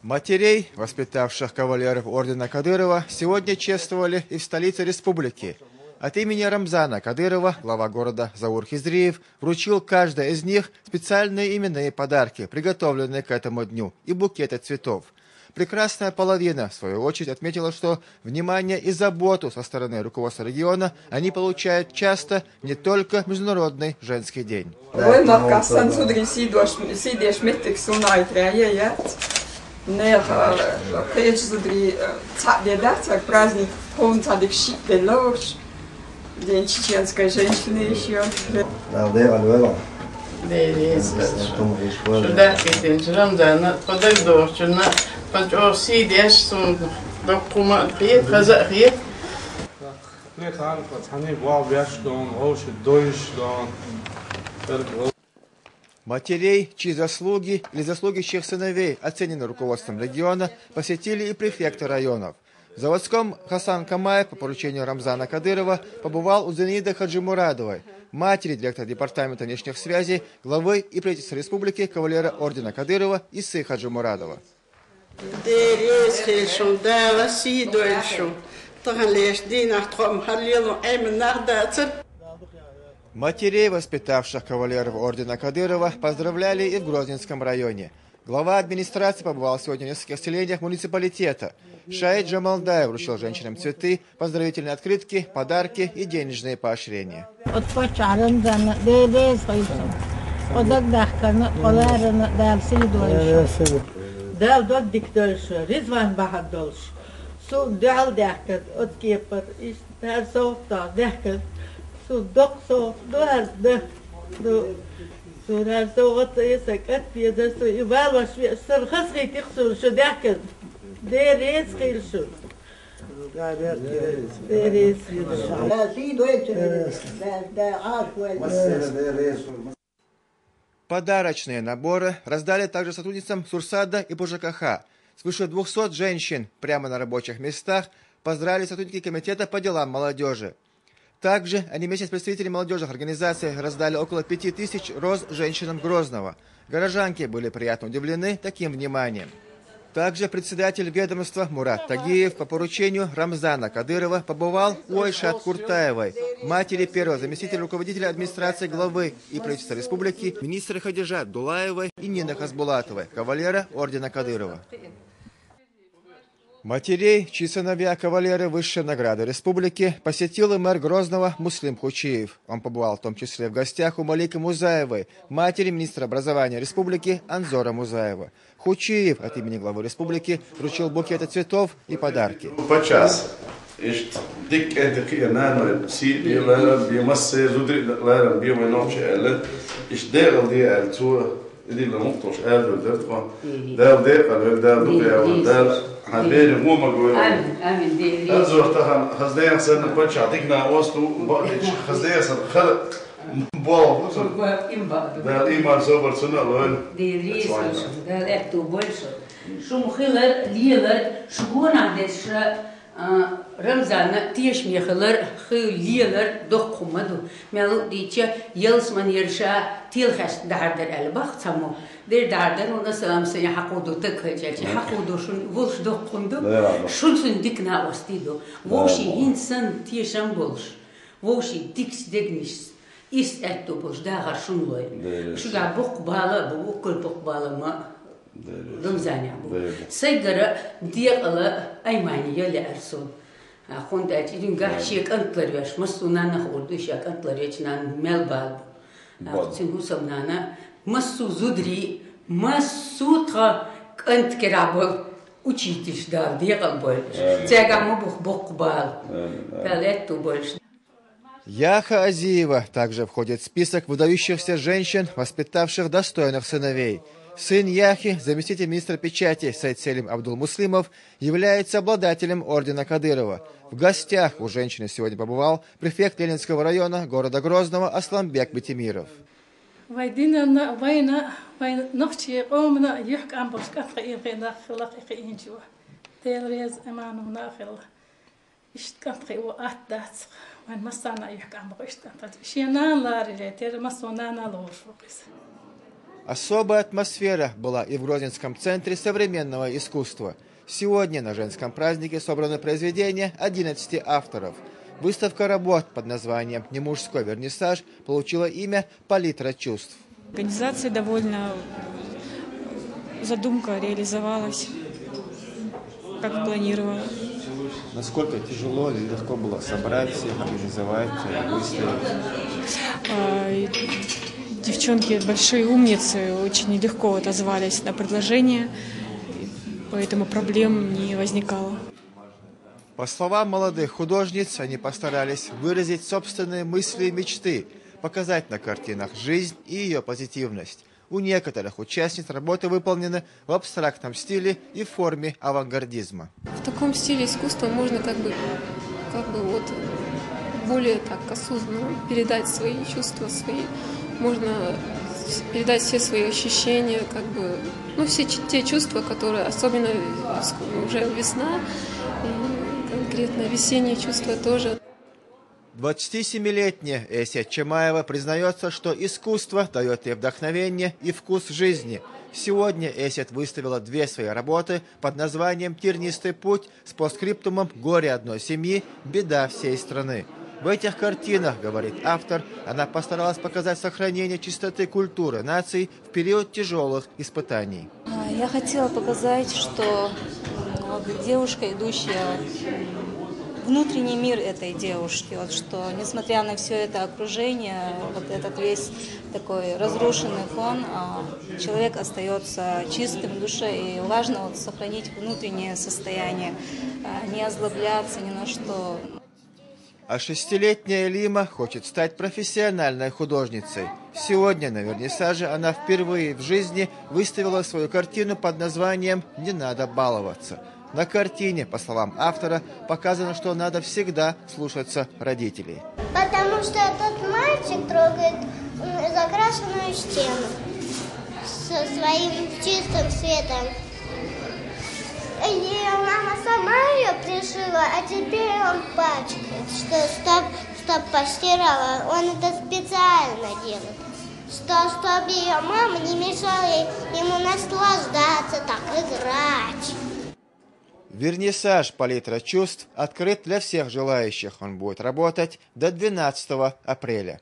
Матерей, воспитавших кавалеров ордена Кадырова, сегодня чествовали и в столице республики. От имени Рамзана Кадырова глава города Заур Хизриев вручил каждой из них специальные именные подарки, приготовленные к этому дню, и букеты цветов. Прекрасная половина, в свою очередь, отметила, что внимание и заботу со стороны руководства региона они получают часто не только в Международный женский день. När Pejsudri так праздник он садик Белорусь, день чеченской женщины еще. Да, Матерей, чьи заслуги или заслуги чьих сыновей оценены руководством региона, посетили и префекты районов. В заводском Хасан Камаев по поручению Рамзана Кадырова побывал у Зинаиды Хаджимурадовой, матери директора департамента внешних связей, главы и правительства республики, кавалера ордена Кадырова Исы Хаджимурадова. Матерей, воспитавших кавалеров ордена Кадырова, поздравляли и в Грозненском районе. Глава администрации побывал сегодня в нескольких селениях муниципалитета. Шаид Джамалдаев вручил женщинам цветы, поздравительные открытки, подарки и денежные поощрения. Подарочные наборы раздали также сотрудницам Сурсада и БЖКХ. Свыше 200 женщин прямо на рабочих местах поздравили сотрудники комитета по делам молодежи. Также они вместе с представителями молодежных организаций раздали около 5000 роз женщинам Грозного. Горожанки были приятно удивлены таким вниманием. Также председатель ведомства Мурат Тагиев по поручению Рамзана Кадырова побывал у Айшат Куртаевой, матери первого заместителя руководителя администрации главы и правительства республики, министра Хадижа Дулаевой и Нины Хасбулатовой, кавалера ордена Кадырова. Матерей, чьи сыновья кавалеры высшей награды республики, посетил и мэр Грозного Муслим Хучиев. Он побывал в том числе в гостях у Малики Музаевой, матери министра образования республики Анзора Музаева. Хучиев от имени главы республики вручил букеты цветов и подарки. حبيبي مو مقول امين دي ازور تخن خزدين سن كنت عطينا وسطو بقدش خزدين سن خلق بو ده الايمان صبر سنه لون دي ريس ده اكتو بولش شو مخيلر ليلر شو نعدش Рамзана тиеш мехалар хилиелар дох кумаду мелу дича елсман ерша тилхаш дардар албах цамо дер дардар уна салам сая хакуду такачачи хакуду шун волш дох кунду шунсун дикна остидо воши инсан тиешам болш воши дикс дегниш ис этто болш дагар шунлой шуга бок бала букул бок бала ма Рамзаня бу сайгара диала аймани яли арсон خونده چیزی گهشی کنتلری باش مسونانه خوردوش یا کنتلری چنان مل بال چون گوشم نانه مسو زودری مسو تا کنت کرابل учитиш да دیگه باش چگاه ما بخ بال پلت باش. Яха Азиева также входит в список выдающихся женщин, воспитавших достойных сыновей. Сын Яхи, заместитель министра печати Сайд Селим Абдул-Муслимов, является обладателем ордена Кадырова. В гостях у женщины сегодня побывал префект Ленинского района города Грозного Асламбек Бетимиров. Особая атмосфера была и в Грозненском центре современного искусства. Сегодня на женском празднике собраны произведения 11 авторов. Выставка работ под названием «Немужской вернисаж» получила имя «Палитра чувств». Организация довольно, задумка реализовалась, как планировала. Насколько тяжело или легко было собрать всех, организовать, выставить? Девчонки большие умницы, очень легко отозвались на предложение, поэтому проблем не возникало. По словам молодых художниц, они постарались выразить собственные мысли и мечты, показать на картинах жизнь и ее позитивность. У некоторых участниц работы выполнены в абстрактном стиле и форме авангардизма. В таком стиле искусства можно как бы более так осознанно передать свои чувства, можно передать все свои ощущения, все те чувства, которые, особенно уже весна, и конкретно весенние чувства тоже. 27-летняя Эся Чемаева признается, что искусство дает ей вдохновение и вкус жизни. Сегодня Эсет выставила 2 свои работы под названием «Тернистый путь» с постскриптумом «Горе одной семьи, беда всей страны». В этих картинах, говорит автор, она постаралась показать сохранение чистоты культуры наций в период тяжелых испытаний. Я хотела показать, что девушка, идущая, внутренний мир этой девушки, что несмотря на все это окружение, этот весь такой разрушенный фон, человек остается чистым в душе, и важно сохранить внутреннее состояние, не озлобляться ни на что. А 6-летняя Лима хочет стать профессиональной художницей. Сегодня на вернисаже она впервые в жизни выставила свою картину под названием «Не надо баловаться». На картине, по словам автора, показано, что надо всегда слушаться родителей. Потому что этот мальчик трогает закрашенную стену со своим чистым светом. И мама сама ее пришила, а теперь он пачкает, чтоб постирала. Он это специально делает, чтобы ее мама не мешала ему наслаждаться, так играть. Вернисаж «Палитра чувств» открыт для всех желающих. Он будет работать до 12 апреля.